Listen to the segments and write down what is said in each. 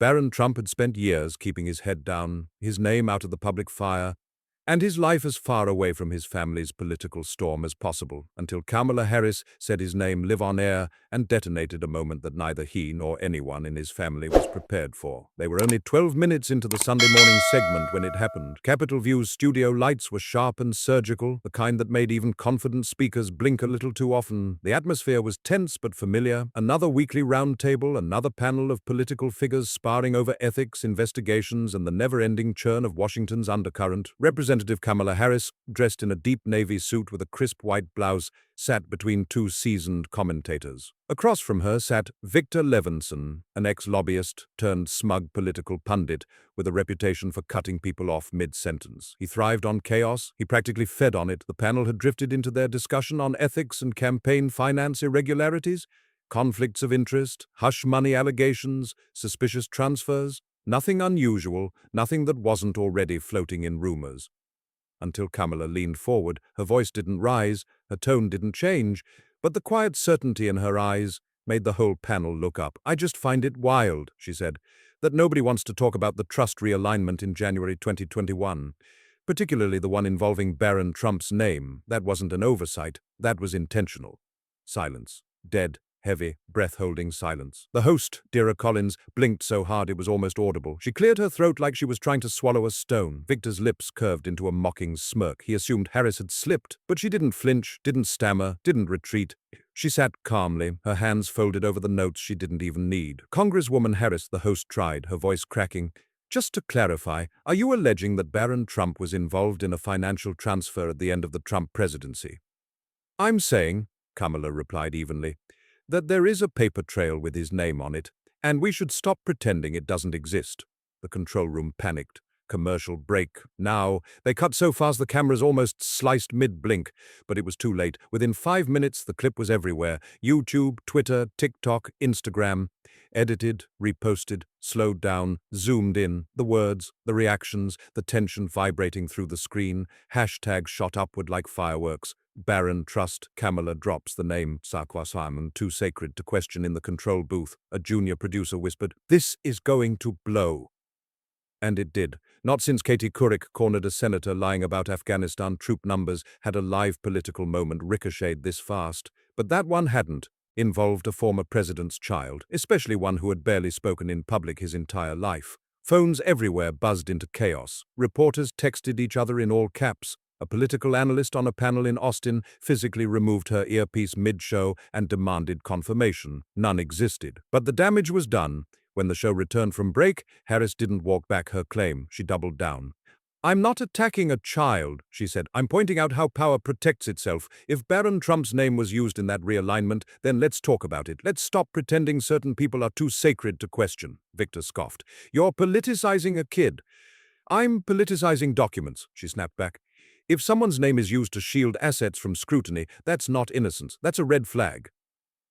Barron Trump had spent years keeping his head down, his name out of the public fire, and his life as far away from his family's political storm as possible, until Kamala Harris said his name live on air and detonated a moment that neither he nor anyone in his family was prepared for. They were only 12 minutes into the Sunday morning segment when it happened. Capitol View's studio lights were sharp and surgical, the kind that made even confident speakers blink a little too often. The atmosphere was tense but familiar. Another weekly roundtable, another panel of political figures sparring over ethics, investigations, and the never-ending churn of Washington's undercurrent. Representative Kamala Harris, dressed in a deep navy suit with a crisp white blouse, sat between two seasoned commentators. Across from her sat Victor Levinson, an ex-lobbyist turned smug political pundit with a reputation for cutting people off mid-sentence. He thrived on chaos. He practically fed on it. The panel had drifted into their discussion on ethics and campaign finance irregularities, conflicts of interest, hush money allegations, suspicious transfers. Nothing unusual, nothing that wasn't already floating in rumors. Until Kamala leaned forward, her voice didn't rise, her tone didn't change, but the quiet certainty in her eyes made the whole panel look up. "I just find it wild," she said, "that nobody wants to talk about the trust realignment in January 2021, particularly the one involving Barron Trump's name. That wasn't an oversight, that was intentional." Silence. Dead. Heavy, breath-holding silence. The host, Dira Collins, blinked so hard it was almost audible. She cleared her throat like she was trying to swallow a stone. Victor's lips curved into a mocking smirk. He assumed Harris had slipped, but she didn't flinch, didn't stammer, didn't retreat. She sat calmly, her hands folded over the notes she didn't even need. "Congresswoman Harris," the host tried, her voice cracking, "just to clarify, are you alleging that Barron Trump was involved in a financial transfer at the end of the Trump presidency?" "I'm saying," Kamala replied evenly, "that there is a paper trail with his name on it, and we should stop pretending it doesn't exist." The control room panicked. Commercial break. Now. They cut so fast the cameras almost sliced mid-blink, but it was too late. Within 5 minutes, the clip was everywhere. YouTube, Twitter, TikTok, Instagram. Edited, reposted, slowed down, zoomed in. The words, the reactions, the tension vibrating through the screen. Hashtags shot upward like fireworks. Barron Trust. Kamala drops the name. Sarkwaswaman, too sacred to question in the control booth. A junior producer whispered, "This is going to blow." And it did. Not since Katie Couric cornered a senator lying about Afghanistan troop numbers had a live political moment ricocheted this fast. But that one hadn't. Involved a former president's child, especially one who had barely spoken in public his entire life. Phones everywhere buzzed into chaos. Reporters texted each other in all caps. A political analyst on a panel in Austin physically removed her earpiece mid-show and demanded confirmation. None existed. But the damage was done. When the show returned from break, Harris didn't walk back her claim. She doubled down. "I'm not attacking a child," she said. "I'm pointing out how power protects itself. If Barron Trump's name was used in that realignment, then let's talk about it. Let's stop pretending certain people are too sacred to question." Victor scoffed. "You're politicizing a kid." "I'm politicizing documents," she snapped back. "If someone's name is used to shield assets from scrutiny, that's not innocence. That's a red flag."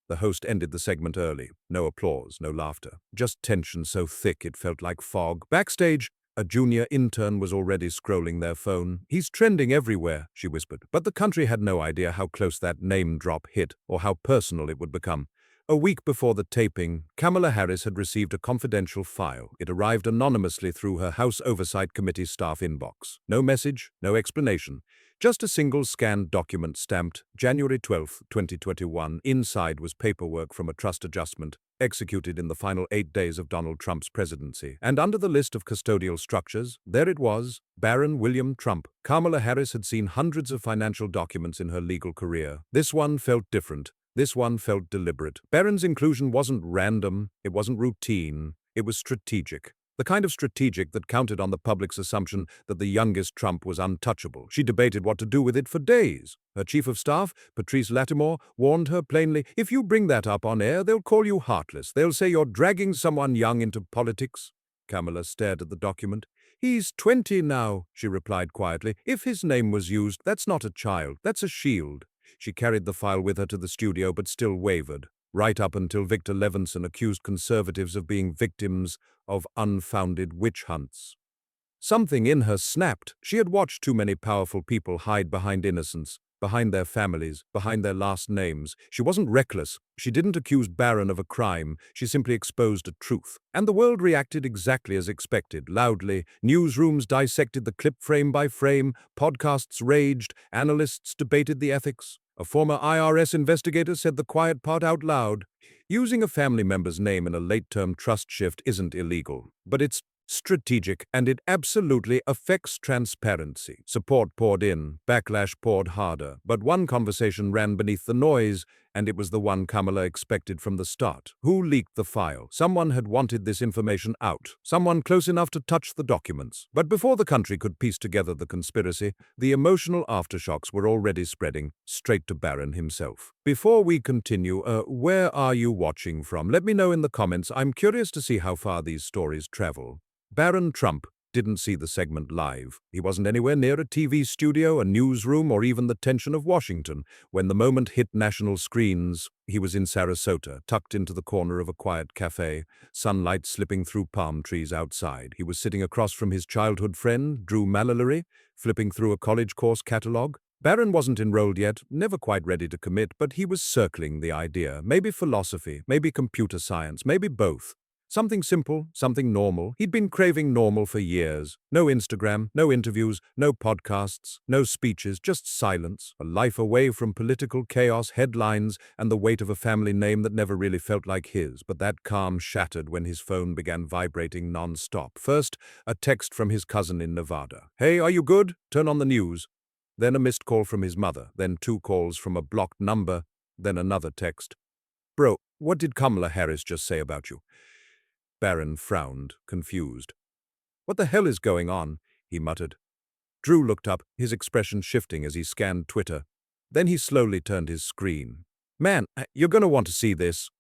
The host ended the segment early. No applause, no laughter. Just tension so thick it felt like fog. Backstage, a junior intern was already scrolling their phone. "He's trending everywhere," she whispered. But the country had no idea how close that name drop hit or how personal it would become. A week before the taping, Kamala Harris had received a confidential file. It arrived anonymously through her House Oversight Committee staff inbox. No message, no explanation. Just a single scanned document stamped January 12, 2021. Inside was paperwork from a trust adjustment, executed in the final 8 days of Donald Trump's presidency. And under the list of custodial structures, there it was, Barron William Trump. Kamala Harris had seen hundreds of financial documents in her legal career. This one felt different. This one felt deliberate. Barron's inclusion wasn't random, it wasn't routine, it was strategic. The kind of strategic that counted on the public's assumption that the youngest Trump was untouchable. She debated what to do with it for days. Her chief of staff, Patrice Lattimore, warned her plainly, "If you bring that up on air, they'll call you heartless. They'll say you're dragging someone young into politics." Kamala stared at the document. "He's 20 now," she replied quietly. "If his name was used, that's not a child, that's a shield." She carried the file with her to the studio but still wavered. Right up until Victor Levinson accused conservatives of being victims of unfounded witch hunts. Something in her snapped. She had watched too many powerful people hide behind innocence. behind their families, behind their last names. She wasn't reckless. She didn't accuse Barron of a crime. She simply exposed a truth. And the world reacted exactly as expected, loudly. Newsrooms dissected the clip frame by frame. Podcasts raged. Analysts debated the ethics. A former IRS investigator said the quiet part out loud. Using a family member's name in a late-term trust shift isn't illegal, but it's strategic, and it absolutely affects transparency. Support poured in, backlash poured harder, but one conversation ran beneath the noise, and it was the one Kamala expected from the start. Who leaked the file? Someone had wanted this information out, someone close enough to touch the documents. But before the country could piece together the conspiracy, the emotional aftershocks were already spreading, straight to Barron himself. Before we continue, where are you watching from? Let me know in the comments. I'm curious to see how far these stories travel. Barron Trump didn't see the segment live. He wasn't anywhere near a TV studio, a newsroom, or even the tension of Washington. When the moment hit national screens, he was in Sarasota, tucked into the corner of a quiet cafe, sunlight slipping through palm trees outside. He was sitting across from his childhood friend, Drew Mallory, flipping through a college course catalog. Barron wasn't enrolled yet, never quite ready to commit, but he was circling the idea. Maybe philosophy, maybe computer science, maybe both. Something simple, something normal. He'd been craving normal for years. No Instagram, no interviews, no podcasts, no speeches, just silence. A life away from political chaos, headlines, and the weight of a family name that never really felt like his. But that calm shattered when his phone began vibrating non-stop. First, a text from his cousin in Nevada. "Hey, are you good? Turn on the news." Then a missed call from his mother. Then 2 calls from a blocked number. Then another text. "Bro, what did Kamala Harris just say about you?" Barron frowned, confused. "What the hell is going on?" he muttered. Drew looked up, his expression shifting as he scanned Twitter. Then he slowly turned his screen. "Man, you're gonna want to see this."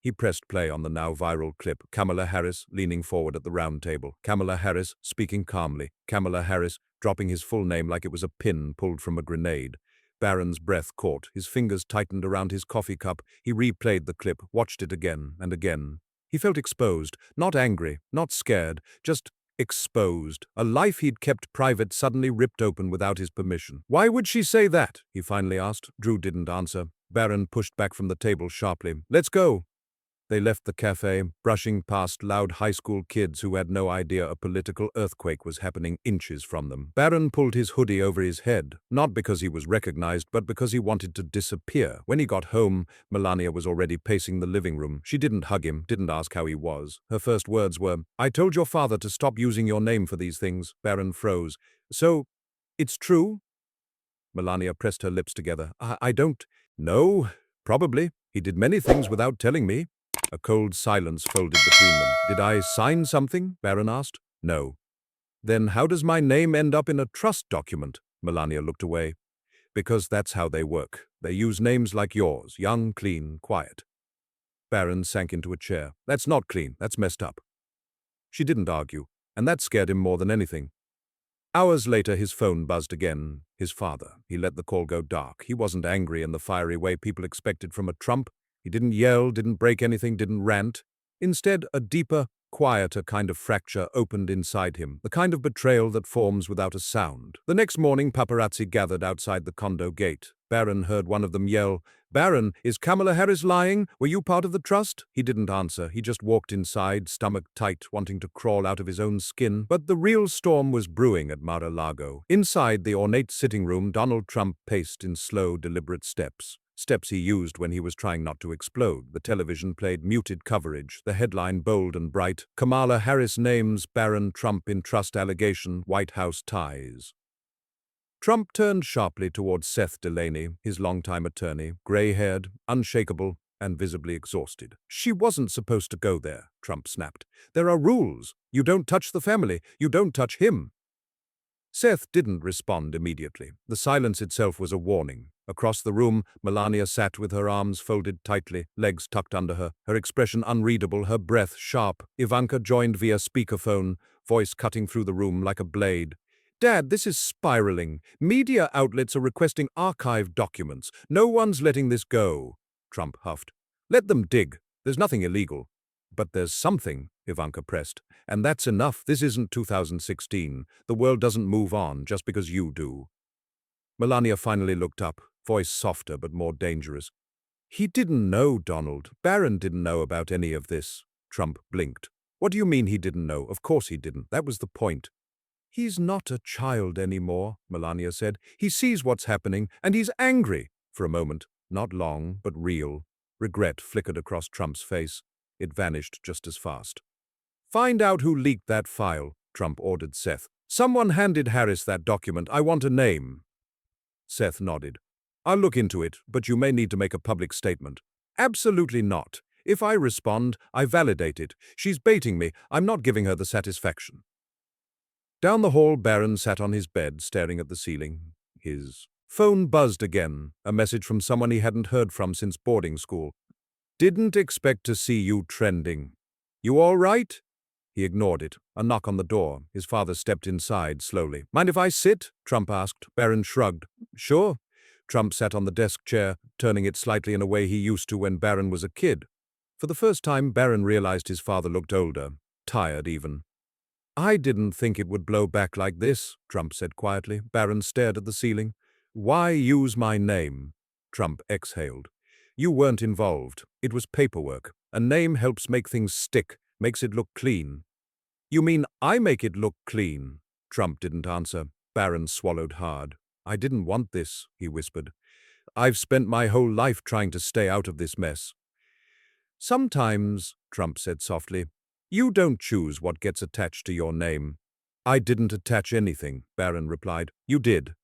He pressed play on the now viral clip. Kamala Harris leaning forward at the round table. Kamala Harris speaking calmly. Kamala Harris dropping his full name like it was a pin pulled from a grenade. Barron's breath caught. His fingers tightened around his coffee cup. He replayed the clip, watched it again and again. He felt exposed, not angry, not scared, just exposed. A life he'd kept private suddenly ripped open without his permission. "Why would she say that?" he finally asked. Drew didn't answer. Barron pushed back from the table sharply. "Let's go." They left the cafe, brushing past loud high school kids who had no idea a political earthquake was happening inches from them. Barron pulled his hoodie over his head, not because he was recognized, but because he wanted to disappear. When he got home, Melania was already pacing the living room. She didn't hug him, didn't ask how he was. Her first words were, "I told your father to stop using your name for these things." Barron froze. "So, it's true?" Melania pressed her lips together. I don't... No, probably. He did many things without telling me." A cold silence folded between them. "Did I sign something?" Barron asked. "No." "Then how does my name end up in a trust document?" Melania looked away. "Because that's how they work. They use names like yours, young, clean, quiet." Barron sank into a chair. "That's not clean. That's messed up." She didn't argue, and that scared him more than anything. Hours later, his phone buzzed again. His father. He let the call go dark. He wasn't angry in the fiery way people expected from a Trump. He didn't yell, didn't break anything, didn't rant. Instead, a deeper, quieter kind of fracture opened inside him, the kind of betrayal that forms without a sound. The next morning, paparazzi gathered outside the condo gate. Barron heard one of them yell, "Barron, is Kamala Harris lying? Were you part of the trust?" He didn't answer. He just walked inside, stomach tight, wanting to crawl out of his own skin. But the real storm was brewing at Mar-a-Lago. Inside the ornate sitting room, Donald Trump paced in slow, deliberate steps. Steps he used when he was trying not to explode. The television played muted coverage, the headline bold and bright, "Kamala Harris names Barron Trump in trust allegation, White House ties." Trump turned sharply toward Seth Delaney, his longtime attorney, gray-haired, unshakable, and visibly exhausted. "She wasn't supposed to go there," Trump snapped. "There are rules. You don't touch the family. You don't touch him." Seth didn't respond immediately. The silence itself was a warning. Across the room, Melania sat with her arms folded tightly, legs tucked under her, her expression unreadable, her breath sharp. Ivanka joined via speakerphone, voice cutting through the room like a blade. "Dad, this is spiraling. Media outlets are requesting archived documents. No one's letting this go," Trump huffed. "Let them dig. There's nothing illegal." "But there's something," Ivanka pressed. "And that's enough. This isn't 2016. The world doesn't move on just because you do." Melania finally looked up, voice softer but more dangerous. He didn't know, Donald. Barron didn't know about any of this. Trump blinked. What do you mean he didn't know? Of course he didn't. That was the point. He's not a child anymore, Melania said. He sees what's happening, and he's angry. For a moment, not long, but real, regret flickered across Trump's face. It vanished just as fast. Find out who leaked that file, Trump ordered Seth. Someone handed Harris that document. I want a name. Seth nodded. I'll look into it, but you may need to make a public statement. Absolutely not. If I respond, I validate it. She's baiting me. I'm not giving her the satisfaction. Down the hall, Barron sat on his bed, staring at the ceiling. His phone buzzed again, a message from someone he hadn't heard from since boarding school. Didn't expect to see you trending. You all right? He ignored it. A knock on the door. His father stepped inside slowly. Mind if I sit? Trump asked. Barron shrugged. Sure. Trump sat on the desk chair, turning it slightly in a way he used to when Barron was a kid. For the first time, Barron realized his father looked older, tired even. I didn't think it would blow back like this, Trump said quietly. Barron stared at the ceiling. Why use my name? Trump exhaled. You weren't involved. It was paperwork. A name helps make things stick, makes it look clean. You mean I make it look clean? Trump didn't answer. Barron swallowed hard. I didn't want this, he whispered. I've spent my whole life trying to stay out of this mess. Sometimes, Trump said softly, you don't choose what gets attached to your name. I didn't attach anything, Barron replied. You did.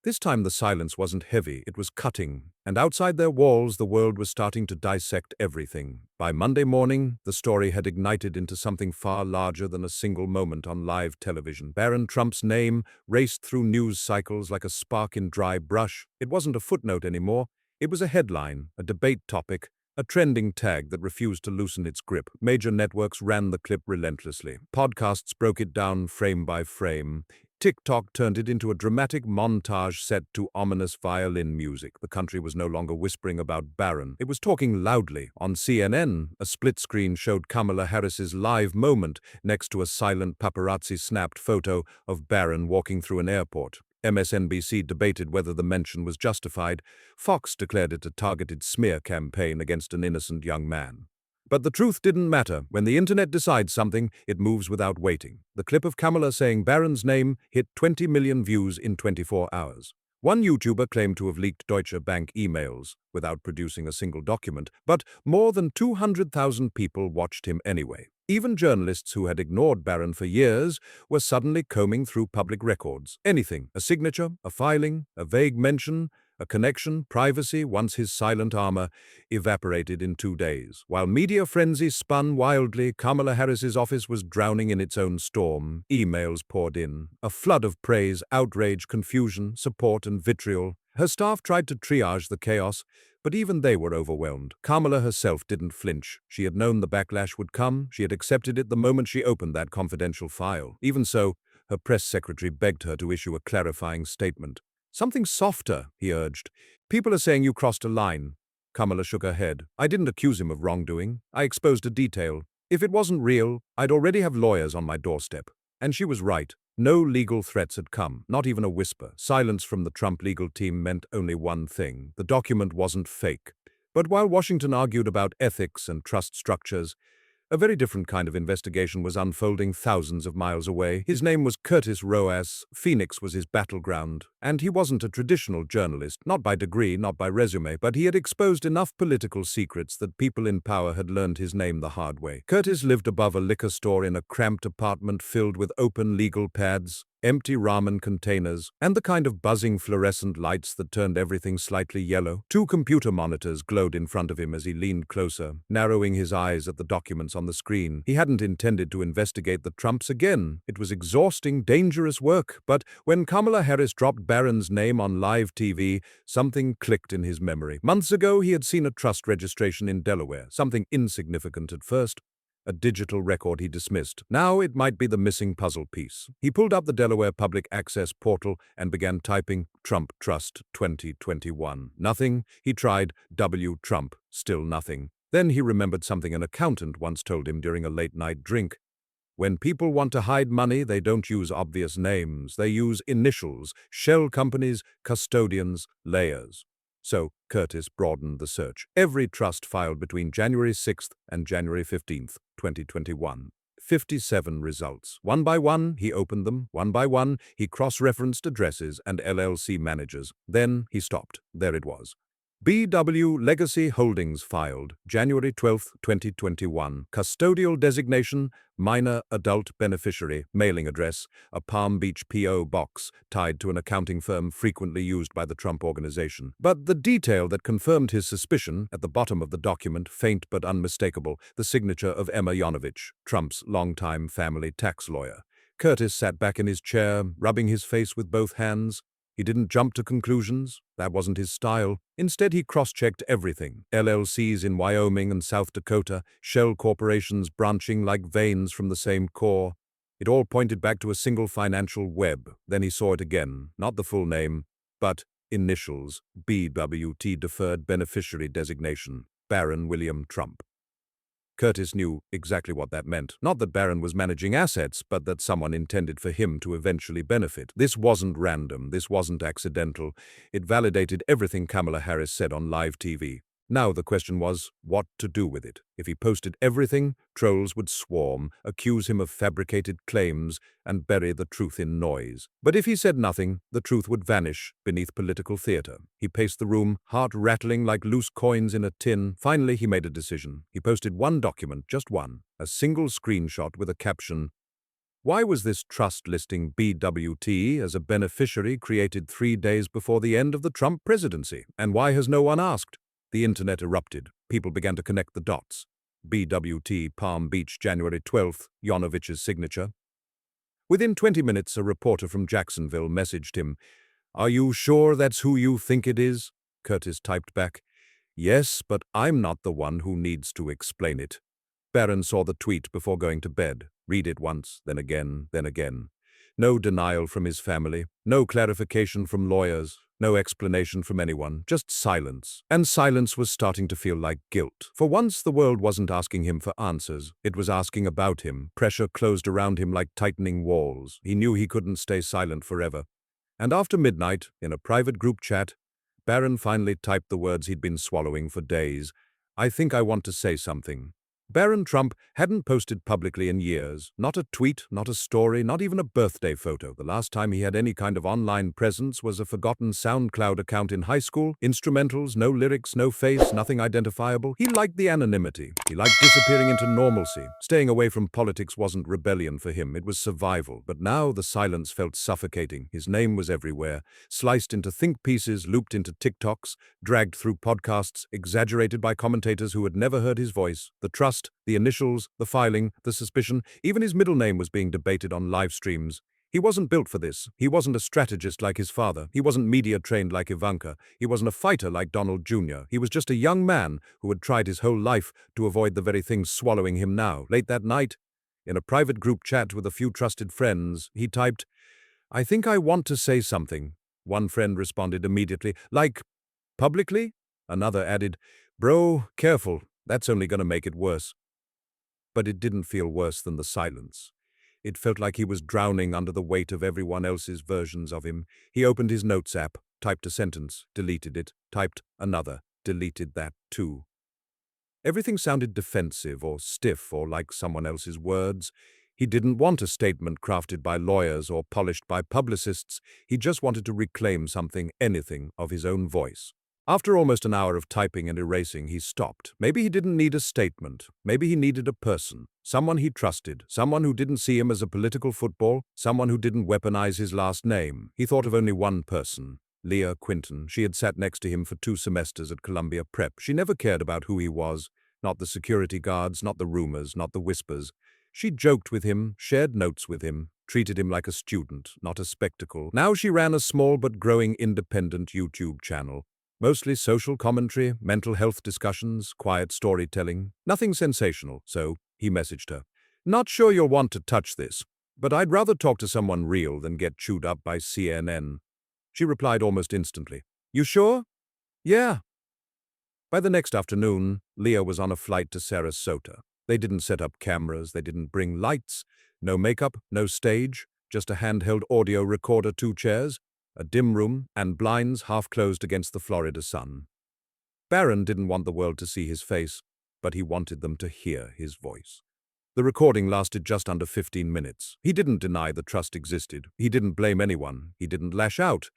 This time the silence wasn't heavy, it was cutting, and outside their walls the world was starting to dissect everything. By Monday morning, the story had ignited into something far larger than a single moment on live television. Barron Trump's name raced through news cycles like a spark in dry brush. It wasn't a footnote anymore. It was a headline, a debate topic, a trending tag that refused to loosen its grip. Major networks ran the clip relentlessly. Podcasts broke it down frame by frame. TikTok turned it into a dramatic montage set to ominous violin music. The country was no longer whispering about Barron. It was talking loudly. On CNN, a split screen showed Kamala Harris's live moment next to a silent paparazzi-snapped photo of Barron walking through an airport. MSNBC debated whether the mention was justified. Fox declared it a targeted smear campaign against an innocent young man. But the truth didn't matter. When the internet decides something, it moves without waiting. The clip of Kamala saying Barron's name hit 20 million views in 24 hours. One YouTuber claimed to have leaked Deutsche Bank emails without producing a single document, but more than 200,000 people watched him anyway. Even journalists who had ignored Barron for years were suddenly combing through public records. Anything, a signature, a filing, a vague mention, a connection, privacy, once his silent armor, evaporated in 2 days. While media frenzy spun wildly, Kamala Harris's office was drowning in its own storm. Emails poured in. A flood of praise, outrage, confusion, support, and vitriol. Her staff tried to triage the chaos, but even they were overwhelmed. Kamala herself didn't flinch. She had known the backlash would come. She had accepted it the moment she opened that confidential file. Even so, her press secretary begged her to issue a clarifying statement. Something softer, he urged. People are saying you crossed a line. Kamala shook her head. I didn't accuse him of wrongdoing. I exposed a detail. If it wasn't real, I'd already have lawyers on my doorstep. And she was right. No legal threats had come, not even a whisper. Silence from the Trump legal team meant only one thing. The document wasn't fake. But while Washington argued about ethics and trust structures, a very different kind of investigation was unfolding thousands of miles away. His name was Curtis Roas. Phoenix was his battleground. And he wasn't a traditional journalist, not by degree, not by resume, but he had exposed enough political secrets that people in power had learned his name the hard way. Curtis lived above a liquor store in a cramped apartment filled with open legal pads, empty ramen containers, and the kind of buzzing fluorescent lights that turned everything slightly yellow. 2 computer monitors glowed in front of him as he leaned closer, narrowing his eyes at the documents on the screen. He hadn't intended to investigate the Trumps again. It was exhausting, dangerous work. But when Kamala Harris dropped Barron's name on live TV, something clicked in his memory. Months ago, he had seen a trust registration in Delaware, something insignificant at first. A digital record he dismissed. Now it might be the missing puzzle piece. He pulled up the Delaware Public Access portal and began typing Trump Trust 2021. Nothing. He tried W. Trump. Still nothing. Then he remembered something an accountant once told him during a late-night drink. When people want to hide money, they don't use obvious names. They use initials, shell companies, custodians, layers. So Curtis broadened the search. Every trust filed between January 6th and January 15th, 2021. 57 results. One by one, he opened them. One by one, he cross-referenced addresses and LLC managers. Then he stopped. There it was. BW Legacy Holdings filed, January 12, 2021. Custodial designation, minor adult beneficiary, mailing address, a Palm Beach P.O. box tied to an accounting firm frequently used by the Trump organization. But the detail that confirmed his suspicion, at the bottom of the document, faint but unmistakable, the signature of Emma Yonovich, Trump's longtime family tax lawyer. Curtis sat back in his chair, rubbing his face with both hands. He didn't jump to conclusions. That wasn't his style. Instead, he cross-checked everything. LLCs in Wyoming and South Dakota, shell corporations branching like veins from the same core. It all pointed back to a single financial web. Then he saw it again. Not the full name, but initials. BWT Deferred Beneficiary Designation. Barron William Trump. Curtis knew exactly what that meant. Not that Barron was managing assets, but that someone intended for him to eventually benefit. This wasn't random. This wasn't accidental. It validated everything Kamala Harris said on live TV. Now the question was, what to do with it? If he posted everything, trolls would swarm, accuse him of fabricated claims, and bury the truth in noise. But if he said nothing, the truth would vanish beneath political theater. He paced the room, heart rattling like loose coins in a tin. Finally, he made a decision. He posted one document, just one, a single screenshot with a caption, "Why was this trust listing BWT as a beneficiary created 3 days before the end of the Trump presidency? And why has no one asked?" The internet erupted. People began to connect the dots. BWT, Palm Beach, January 12th, Yonovich's signature. Within 20 minutes, a reporter from Jacksonville messaged him. "Are you sure that's who you think it is?" Curtis typed back, "Yes, but I'm not the one who needs to explain it." Barron saw the tweet before going to bed. Read it once, then again, then again. No denial from his family, no clarification from lawyers, no explanation from anyone, just silence. And silence was starting to feel like guilt. For once, the world wasn't asking him for answers. It was asking about him. Pressure closed around him like tightening walls. He knew he couldn't stay silent forever. And after midnight, in a private group chat, Barron finally typed the words he'd been swallowing for days. "I think I want to say something." Barron Trump hadn't posted publicly in years. Not a tweet, not a story, not even a birthday photo. The last time he had any kind of online presence was a forgotten SoundCloud account in high school. Instrumentals, no lyrics, no face, nothing identifiable. He liked the anonymity. He liked disappearing into normalcy. Staying away from politics wasn't rebellion for him. It was survival. But now the silence felt suffocating. His name was everywhere. Sliced into think pieces, looped into TikToks, dragged through podcasts, exaggerated by commentators who had never heard his voice. The trust, the initials, the filing, the suspicion, even his middle name was being debated on live streams. He wasn't built for this. He wasn't a strategist like his father. He wasn't media-trained like Ivanka. He wasn't a fighter like Donald Jr. He was just a young man who had tried his whole life to avoid the very thing swallowing him now. Late that night, in a private group chat with a few trusted friends, he typed, "I think I want to say something." One friend responded immediately, "Like, publicly?" Another added, "Bro, careful. That's only going to make it worse." But it didn't feel worse than the silence. It felt like he was drowning under the weight of everyone else's versions of him. He opened his notes app, typed a sentence, deleted it, typed another, deleted that too. Everything sounded defensive or stiff or like someone else's words. He didn't want a statement crafted by lawyers or polished by publicists. He just wanted to reclaim something, anything, of his own voice. After almost an hour of typing and erasing, he stopped. Maybe he didn't need a statement. Maybe he needed a person. Someone he trusted. Someone who didn't see him as a political football. Someone who didn't weaponize his last name. He thought of only one person. Leah Quinton. She had sat next to him for 2 semesters at Columbia Prep. She never cared about who he was. Not the security guards, not the rumors, not the whispers. She joked with him, shared notes with him, treated him like a student, not a spectacle. Now she ran a small but growing independent YouTube channel. Mostly social commentary, mental health discussions, quiet storytelling. Nothing sensational, so he messaged her. "Not sure you'll want to touch this, but I'd rather talk to someone real than get chewed up by CNN." She replied almost instantly. "You sure?" "Yeah." By the next afternoon, Leah was on a flight to Sarasota. They didn't set up cameras, they didn't bring lights, no makeup, no stage, just a handheld audio recorder, 2 chairs, a dim room, and blinds half closed against the Florida sun. Barron didn't want the world to see his face, but he wanted them to hear his voice. The recording lasted just under 15 minutes. He didn't deny the trust existed. He didn't blame anyone. He didn't lash out.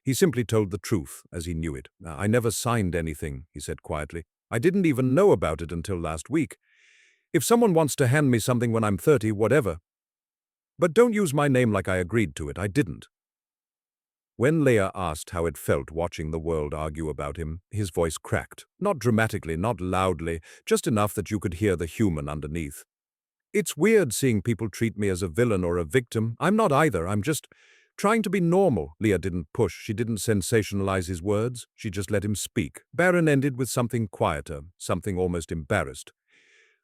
He simply told the truth as he knew it. "I never signed anything," he said quietly. "I didn't even know about it until last week. If someone wants to hand me something when I'm 30, whatever. But don't use my name like I agreed to it. I didn't." When Leah asked how it felt watching the world argue about him, his voice cracked. Not dramatically, not loudly, just enough that you could hear the human underneath. "It's weird seeing people treat me as a villain or a victim. I'm not either. I'm just trying to be normal." Leah didn't push. She didn't sensationalize his words. She just let him speak. Barron ended with something quieter, something almost embarrassed.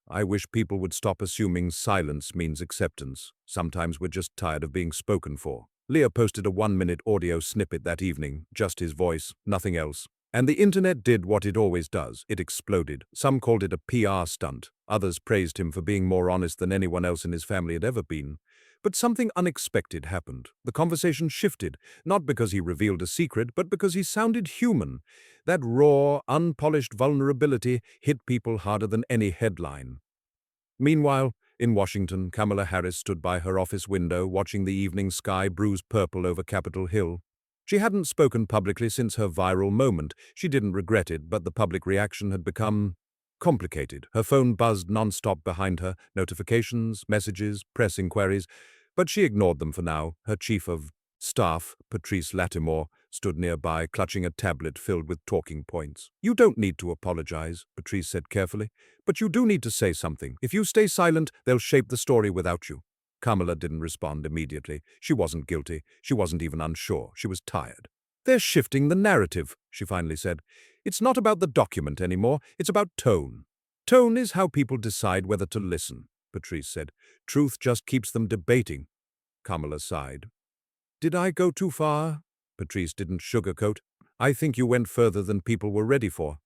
"I wish people would stop assuming silence means acceptance. Sometimes we're just tired of being spoken for." Leah posted a 1-minute audio snippet that evening, just his voice, nothing else. And the internet did what it always does. It exploded. Some called it a PR stunt. Others praised him for being more honest than anyone else in his family had ever been. But something unexpected happened. The conversation shifted, not because he revealed a secret, but because he sounded human. That raw, unpolished vulnerability hit people harder than any headline. Meanwhile, in Washington, Kamala Harris stood by her office window watching the evening sky bruise purple over Capitol Hill. She hadn't spoken publicly since her viral moment. She didn't regret it, but the public reaction had become complicated. Her phone buzzed non-stop behind her, notifications, messages, press inquiries, but she ignored them for now. Her chief of staff, Patrice Lattimore, stood nearby, clutching a tablet filled with talking points. "You don't need to apologize," Patrice said carefully, "but you do need to say something. If you stay silent, they'll shape the story without you." Kamala didn't respond immediately. She wasn't guilty. She wasn't even unsure. She was tired. "They're shifting the narrative," she finally said. "It's not about the document anymore. It's about tone. Tone is how people decide whether to listen," Patrice said. "Truth just keeps them debating." Kamala sighed. "Did I go too far?" Patrice didn't sugarcoat. "I think you went further than people were ready for."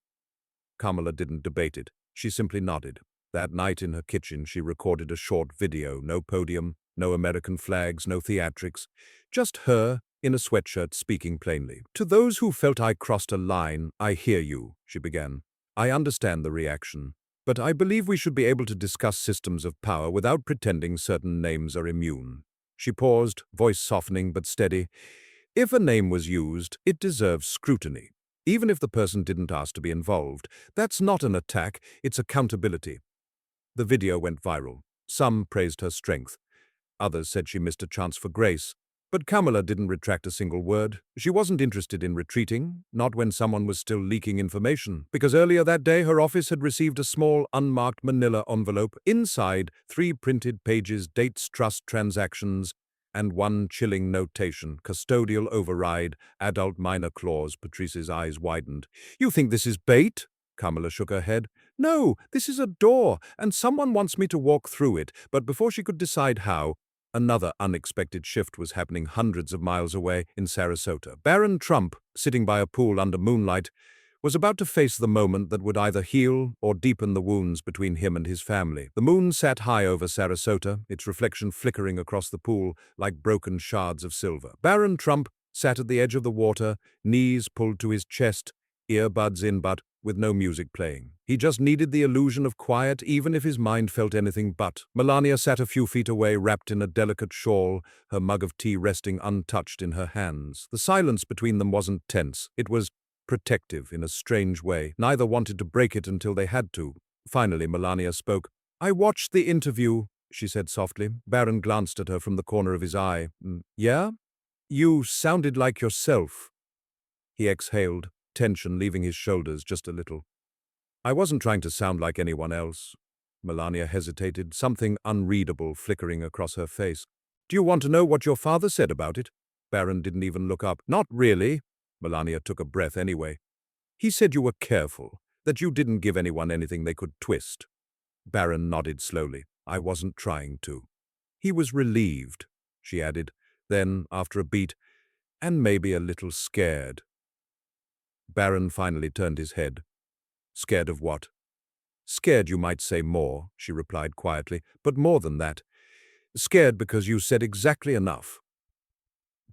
Kamala didn't debate it. She simply nodded. That night in her kitchen, she recorded a short video. No podium, no American flags, no theatrics. Just her, in a sweatshirt, speaking plainly. "To those who felt I crossed a line, I hear you," she began. "I understand the reaction. But I believe we should be able to discuss systems of power without pretending certain names are immune." She paused, voice softening but steady. "If a name was used, it deserves scrutiny. Even if the person didn't ask to be involved. That's not an attack, it's accountability." The video went viral. Some praised her strength. Others said she missed a chance for grace. But Kamala didn't retract a single word. She wasn't interested in retreating, not when someone was still leaking information, because earlier that day her office had received a small, unmarked manila envelope. Inside, 3 printed pages, dates, trust transactions, and one chilling notation, custodial override, adult minor clause. Patrice's eyes widened. "You think this is bait?" Kamala shook her head. "No, this is a door, and someone wants me to walk through it." But before she could decide how, another unexpected shift was happening hundreds of miles away in Sarasota. Barron Trump, sitting by a pool under moonlight, was about to face the moment that would either heal or deepen the wounds between him and his family. The moon sat high over Sarasota, its reflection flickering across the pool like broken shards of silver. Barron Trump sat at the edge of the water, knees pulled to his chest, earbuds in but with no music playing. He just needed the illusion of quiet, even if his mind felt anything but. Melania sat a few feet away, wrapped in a delicate shawl, her mug of tea resting untouched in her hands. The silence between them wasn't tense. It was protective in a strange way. Neither wanted to break it until they had to. Finally, Melania spoke. "I watched the interview," she said softly. Barron glanced at her from the corner of his eye. "Yeah? You sounded like yourself." He exhaled, tension leaving his shoulders just a little. "I wasn't trying to sound like anyone else." Melania hesitated, something unreadable flickering across her face. "Do you want to know what your father said about it?" Barron didn't even look up. "Not really." Melania took a breath anyway. "He said you were careful, that you didn't give anyone anything they could twist." Barron nodded slowly. "I wasn't trying to." "He was relieved," she added. Then, after a beat, "and maybe a little scared." Barron finally turned his head. "Scared of what?" Scared you might say more, she replied quietly, but more than that. Scared because you said exactly enough.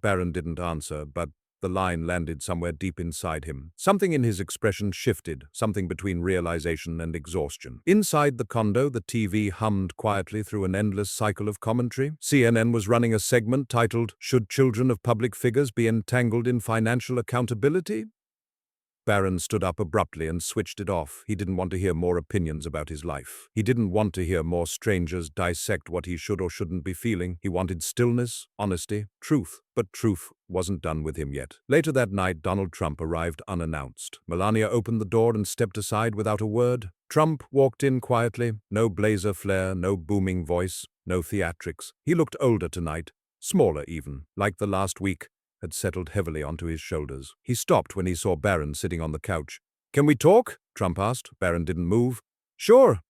Barron didn't answer, but the line landed somewhere deep inside him. Something in his expression shifted, something between realization and exhaustion. Inside the condo, the TV hummed quietly through an endless cycle of commentary. CNN was running a segment titled, "Should Children of Public Figures Be Entangled in Financial Accountability?" Barron stood up abruptly and switched it off. He didn't want to hear more opinions about his life. He didn't want to hear more strangers dissect what he should or shouldn't be feeling. He wanted stillness, honesty, truth. But truth wasn't done with him yet. Later that night, Donald Trump arrived unannounced. Melania opened the door and stepped aside without a word. Trump walked in quietly. No blazer flare, no booming voice, no theatrics. He looked older tonight, smaller even, like the last week had settled heavily onto his shoulders. He stopped when he saw Barron sitting on the couch. "Can we talk?" Trump asked. Barron didn't move. "Sure."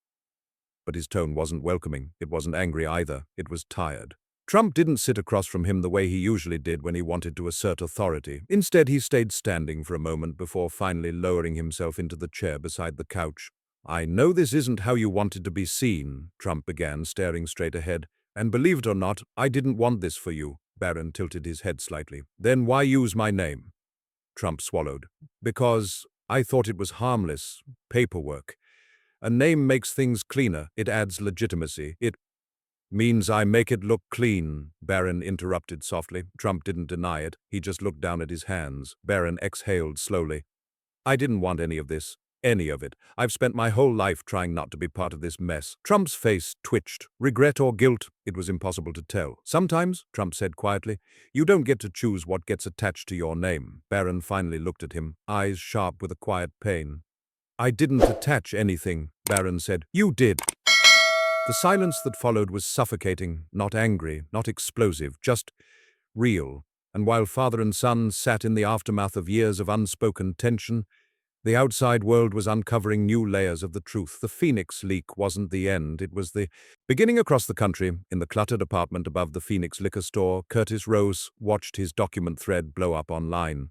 But his tone wasn't welcoming. It wasn't angry either. It was tired. Trump didn't sit across from him the way he usually did when he wanted to assert authority. Instead, he stayed standing for a moment before finally lowering himself into the chair beside the couch. "I know this isn't how you wanted to be seen," Trump began, staring straight ahead. "And believe it or not, I didn't want this for you." Barron tilted his head slightly. "Then why use my name?" Trump swallowed. "Because I thought it was harmless. Paperwork. A name makes things cleaner. It adds legitimacy. It means I make it look clean," Barron interrupted softly. Trump didn't deny it. He just looked down at his hands. Barron exhaled slowly. "I didn't want any of this. Any of it. I've spent my whole life trying not to be part of this mess." Trump's face twitched. Regret or guilt? It was impossible to tell. "Sometimes," Trump said quietly, "you don't get to choose what gets attached to your name." Barron finally looked at him, eyes sharp with a quiet pain. "I didn't attach anything," Barron said. "You did." The silence that followed was suffocating, not angry, not explosive, just real. And while father and son sat in the aftermath of years of unspoken tension, the outside world was uncovering new layers of the truth. The Phoenix leak wasn't the end, it was the beginning. Across the country, in the cluttered apartment above the Phoenix liquor store, Curtis Rose watched his document thread blow up online.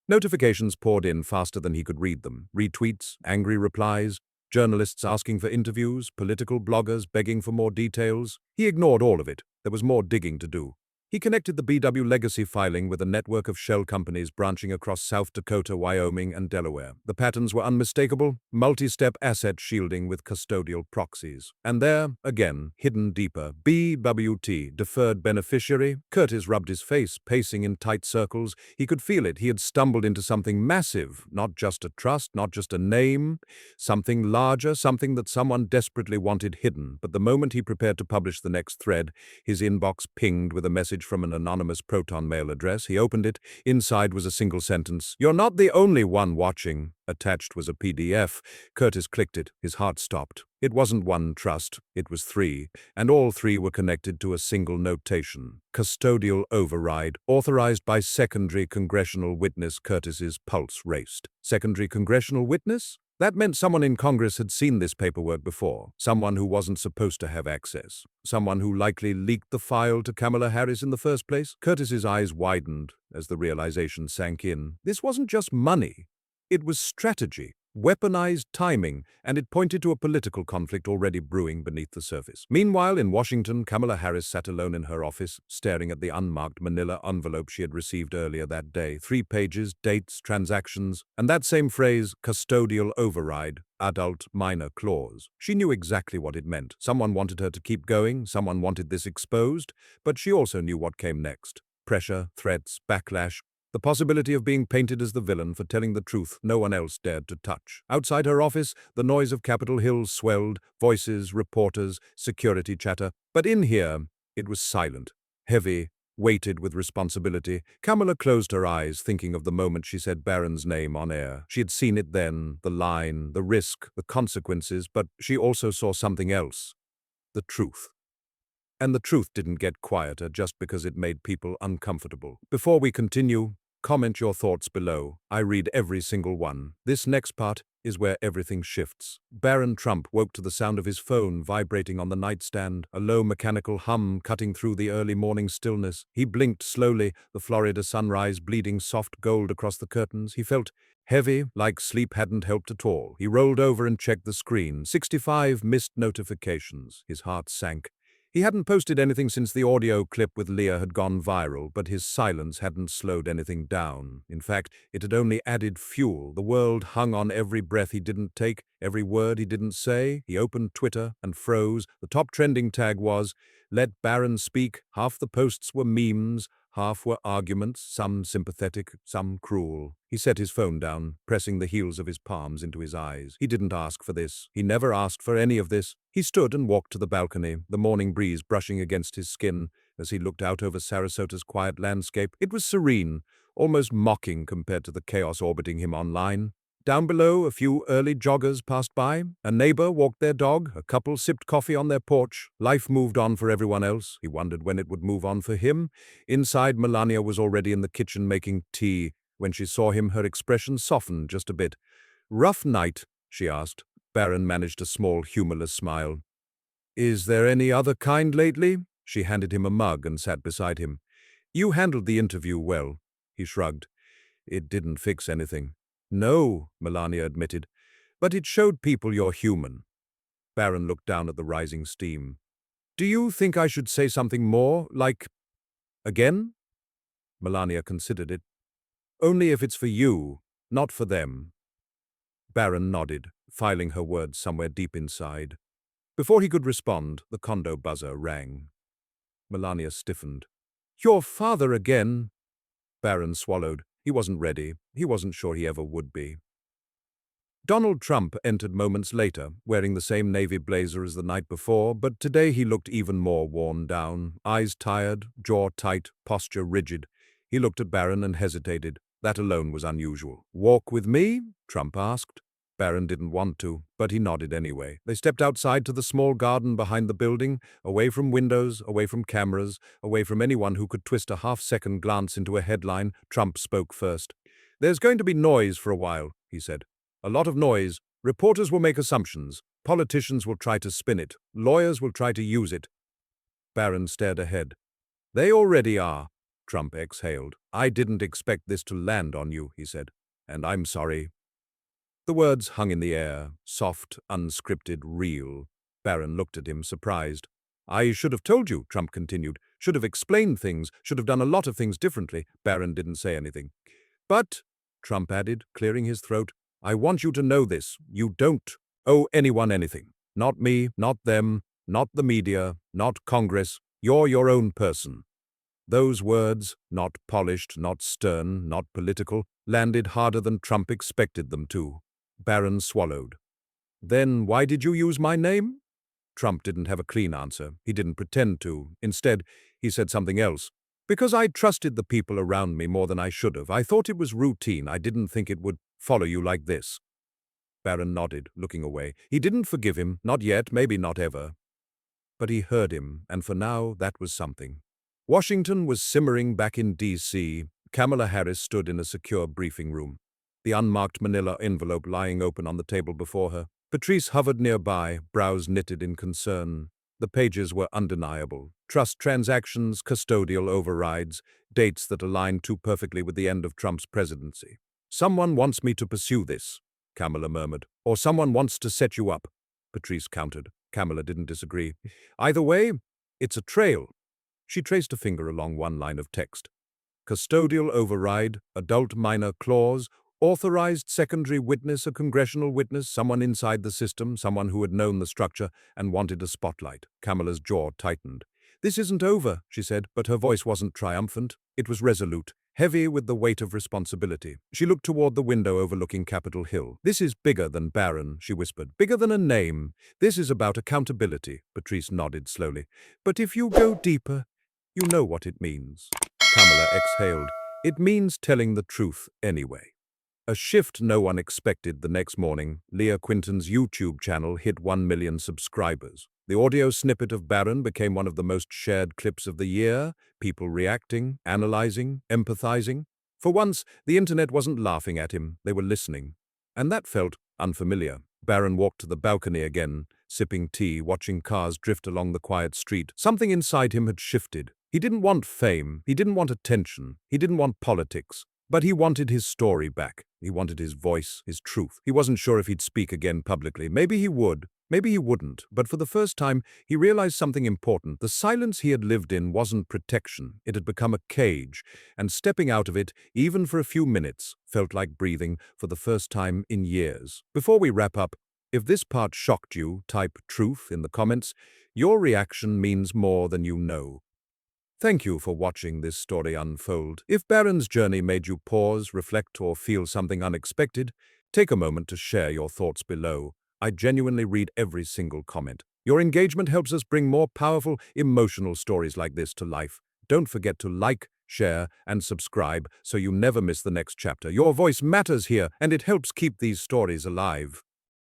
Notifications poured in faster than he could read them. Retweets, angry replies, journalists asking for interviews, political bloggers begging for more details. He ignored all of it. There was more digging to do. He connected the BW legacy filing with a network of shell companies branching across South Dakota, Wyoming, and Delaware. The patterns were unmistakable, multi-step asset shielding with custodial proxies. And there, again, hidden deeper, BWT, deferred beneficiary. Curtis rubbed his face, pacing in tight circles. He could feel it. He had stumbled into something massive, not just a trust, not just a name, something larger, something that someone desperately wanted hidden. But the moment he prepared to publish the next thread, his inbox pinged with a message from an anonymous Proton mail address. He opened it. Inside was a single sentence. "You're not the only one watching." Attached was a PDF. Curtis clicked it. His heart stopped. It wasn't one trust. It was three. And all three were connected to a single notation. Custodial override. Authorized by secondary congressional witness. Curtis's pulse raced. Secondary congressional witness? That meant someone in Congress had seen this paperwork before, someone who wasn't supposed to have access, someone who likely leaked the file to Kamala Harris in the first place. Curtis's eyes widened as the realization sank in. This wasn't just money. It was strategy, weaponized timing, and it pointed to a political conflict already brewing beneath the surface. Meanwhile, in Washington, Kamala Harris sat alone in her office, staring at the unmarked manila envelope she had received earlier that day. 3 pages, dates, transactions, and that same phrase, custodial override, adult minor clause. She knew exactly what it meant. Someone wanted her to keep going, someone wanted this exposed, but she also knew what came next. Pressure, threats, backlash. The possibility of being painted as the villain for telling the truth no one else dared to touch. Outside her office, the noise of Capitol Hill swelled, voices, reporters, security chatter. But in here, it was silent, heavy, weighted with responsibility. Kamala closed her eyes, thinking of the moment she said Barron's name on air. She had seen it then, the line, the risk, the consequences, but she also saw something else. The truth. And the truth didn't get quieter just because it made people uncomfortable. Before we continue, comment your thoughts below. I read every single one. This next part is where everything shifts. Barron Trump woke to the sound of his phone vibrating on the nightstand, a low mechanical hum cutting through the early morning stillness. He blinked slowly, the Florida sunrise bleeding soft gold across the curtains. He felt Heavy, like sleep hadn't helped at all. He rolled over and checked the screen. 65 missed notifications. His heart sank. He hadn't posted anything since the audio clip with Leah had gone viral, but his silence hadn't slowed anything down. In fact, it had only added fuel. The world hung on every breath he didn't take, every word he didn't say. He opened Twitter and froze. The top trending tag was, "Let Barron speak." Half the posts were memes, half were arguments, some sympathetic, some cruel. He set his phone down, pressing the heels of his palms into his eyes. He didn't ask for this. He never asked for any of this. He stood and walked to the balcony, the morning breeze brushing against his skin as he looked out over Sarasota's quiet landscape. It was serene, almost mocking compared to the chaos orbiting him online. Down below, a few early joggers passed by. A neighbor walked their dog. A couple sipped coffee on their porch. Life moved on for everyone else. He wondered when it would move on for him. Inside, Melania was already in the kitchen making tea. When she saw him, her expression softened just a bit. "Rough night?" she asked. Barron managed a small, humorless smile. "Is there any other kind lately?" She handed him a mug and sat beside him. "You handled the interview well." He shrugged. "It didn't fix anything." "No," Melania admitted, "but it showed people you're human." Barron looked down at the rising steam. "Do you think I should say something more, like, again?" Melania considered it. "Only if it's for you, not for them." Barron nodded, filing her words somewhere deep inside. Before he could respond, the condo buzzer rang. Melania stiffened. "Your father again?" Barron swallowed. He wasn't ready. He wasn't sure he ever would be. Donald Trump entered moments later, wearing the same navy blazer as the night before, but today he looked even more worn down, eyes tired, jaw tight, posture rigid. He looked at Barron and hesitated. That alone was unusual. "Walk with me?" Trump asked. Barron didn't want to, but he nodded anyway. They stepped outside to the small garden behind the building, away from windows, away from cameras, away from anyone who could twist a half-second glance into a headline. Trump spoke first. "There's going to be noise for a while," he said. "A lot of noise. Reporters will make assumptions. Politicians will try to spin it. Lawyers will try to use it." Barron stared ahead. "They already are." Trump exhaled. "I didn't expect this to land on you," he said. "And I'm sorry." The words hung in the air, soft, unscripted, real. Barron looked at him, surprised. "I should have told you," Trump continued. "Should have explained things, should have done a lot of things differently." Barron didn't say anything. "But," Trump added, clearing his throat, "I want you to know this. You don't owe anyone anything. Not me, not them, not the media, not Congress. You're your own person." Those words, not polished, not stern, not political, landed harder than Trump expected them to. Barron swallowed. "Then why did you use my name?" Trump didn't have a clean answer. He didn't pretend to. Instead, he said something else. "Because I trusted the people around me more than I should have. I thought it was routine. I didn't think it would follow you like this." Barron nodded, looking away. He didn't forgive him, not yet, maybe not ever. But he heard him, and for now, that was something. Washington was simmering back in D.C. Kamala Harris stood in a secure briefing room, the unmarked manila envelope lying open on the table before her. Patrice hovered nearby, brows knitted in concern. The pages were undeniable. Trust transactions, custodial overrides, dates that aligned too perfectly with the end of Trump's presidency. "Someone wants me to pursue this," Kamala murmured. "Or someone wants to set you up," Patrice countered. Kamala didn't disagree. "Either way, it's a trail." She traced a finger along one line of text. "Custodial override, adult minor clause, authorized secondary witness, a congressional witness, someone inside the system, someone who had known the structure and wanted a spotlight." Kamala's jaw tightened. "This isn't over," she said, but her voice wasn't triumphant. It was resolute, heavy with the weight of responsibility. She looked toward the window overlooking Capitol Hill. "This is bigger than Barron," she whispered. "Bigger than a name. This is about accountability." Patrice nodded slowly. "But if you go deeper, you know what it means." Kamala exhaled. "It means telling the truth anyway." A shift no one expected the next morning. Leah Quinton's YouTube channel hit 1 million subscribers. The audio snippet of Barron became one of the most shared clips of the year, people reacting, analyzing, empathizing. For once, the internet wasn't laughing at him, they were listening. And that felt unfamiliar. Barron walked to the balcony again, sipping tea, watching cars drift along the quiet street. Something inside him had shifted. He didn't want fame, he didn't want attention, he didn't want politics, but he wanted his story back. He wanted his voice, his truth. He wasn't sure if he'd speak again publicly. Maybe he would. Maybe he wouldn't. But for the first time, he realized something important. The silence he had lived in wasn't protection. It had become a cage. And stepping out of it, even for a few minutes, felt like breathing for the first time in years. Before we wrap up, if this part shocked you, type truth in the comments. Your reaction means more than you know. Thank you for watching this story unfold. If Barron's journey made you pause, reflect, or feel something unexpected, take a moment to share your thoughts below. I genuinely read every single comment. Your engagement helps us bring more powerful, emotional stories like this to life. Don't forget to like, share, and subscribe so you never miss the next chapter. Your voice matters here, and it helps keep these stories alive.